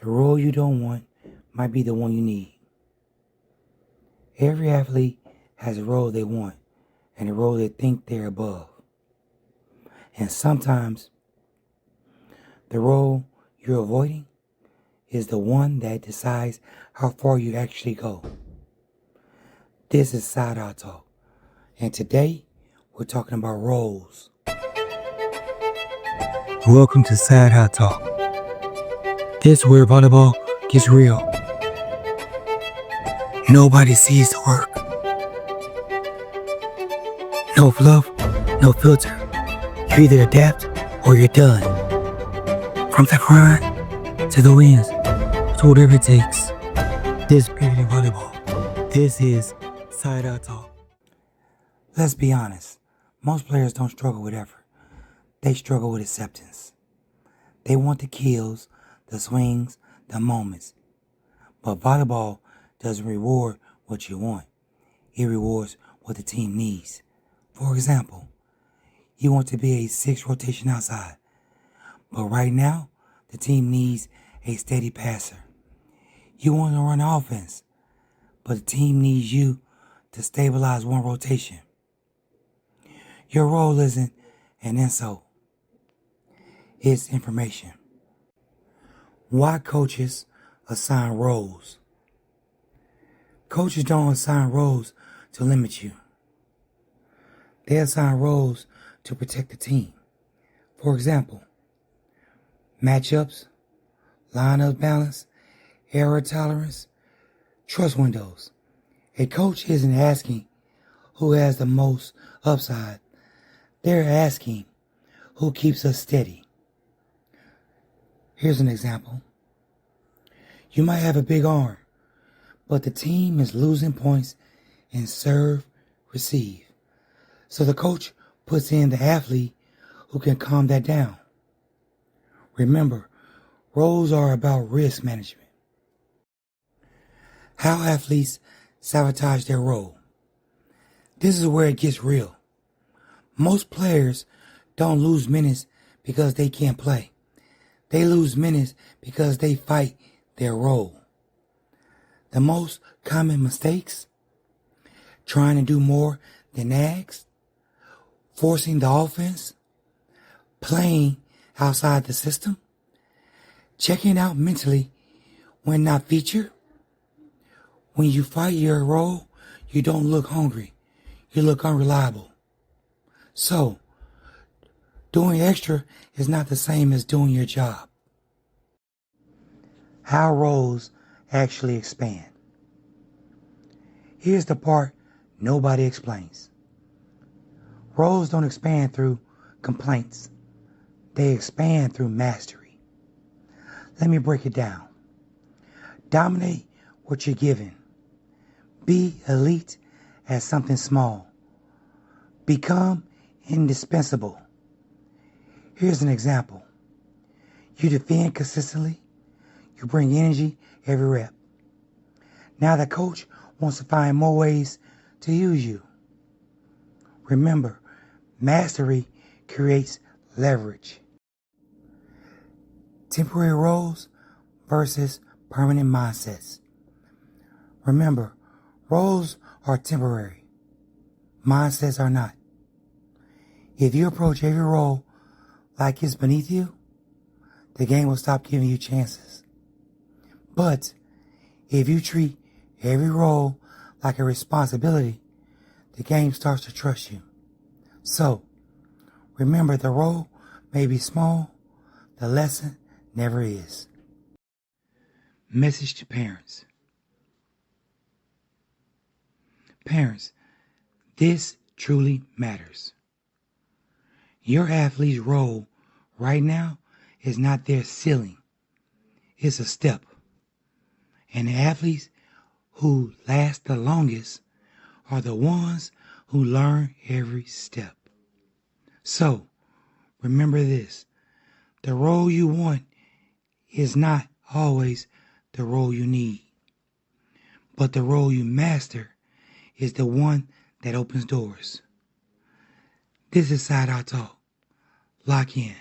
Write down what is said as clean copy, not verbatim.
The role you don't want might be the one you need. Every athlete has a role they want and a role they think they're above. And sometimes the role you're avoiding is the one that decides how far you actually go. This is Side Eye Talk, and today we're talking about roles. Welcome to Side Eye Talk. This is where volleyball gets real. Nobody sees the work. No fluff, no filter. You either adapt or you're done. From the grind to the wins, to whatever it takes. This period in volleyball. This is Side Eye Talk. Let's be honest. Most players don't struggle with effort. They struggle with acceptance. They want the kills, the swings, the moments. But volleyball doesn't reward what you want. It rewards what the team needs. For example, you want to be a 6 rotation outside. But right now, the team needs a steady passer. You want to run offense, but the team needs you to stabilize one rotation. Your role isn't an insult. It's information. Why coaches assign roles? Coaches don't assign roles to limit you. They assign roles to protect the team. For example, matchups, lineup balance, error tolerance, trust windows. A coach isn't asking who has the most upside. They're asking who keeps us steady. Here's an example. You might have a big arm, but the team is losing points in serve, receive. So the coach puts in the athlete who can calm that down. Remember, roles are about risk management. How athletes sabotage their role. This is where it gets real. Most players don't lose minutes because they can't play. They lose minutes because they fight their role. The most common mistakes: trying to do more than asked, forcing the offense, playing outside the system, checking out mentally when not featured. When you fight your role, you don't look hungry. You look unreliable. So, doing extra is not the same as doing your job. How roles actually expand. Here's the part nobody explains. Roles don't expand through complaints. They expand through mastery. Let me break it down. Dominate what you're given. Be elite at something small. Become indispensable. Here's an example. You defend consistently. You bring energy every rep. Now the coach wants to find more ways to use you. Remember, mastery creates leverage. Temporary roles versus permanent mindsets. Remember, roles are temporary. Mindsets are not. If you approach every role like it's beneath you, the game will stop giving you chances. But if you treat every role like a responsibility, the game starts to trust you. So, remember, the role may be small, the lesson never is. Message to parents. Parents, this truly matters. Your athlete's role right now is not their ceiling. It's a step. And the athletes who last the longest are the ones who learn every step. So, remember this. The role you want is not always the role you need. But the role you master is the one that opens doors. This is Side Eye Talk. Lock in.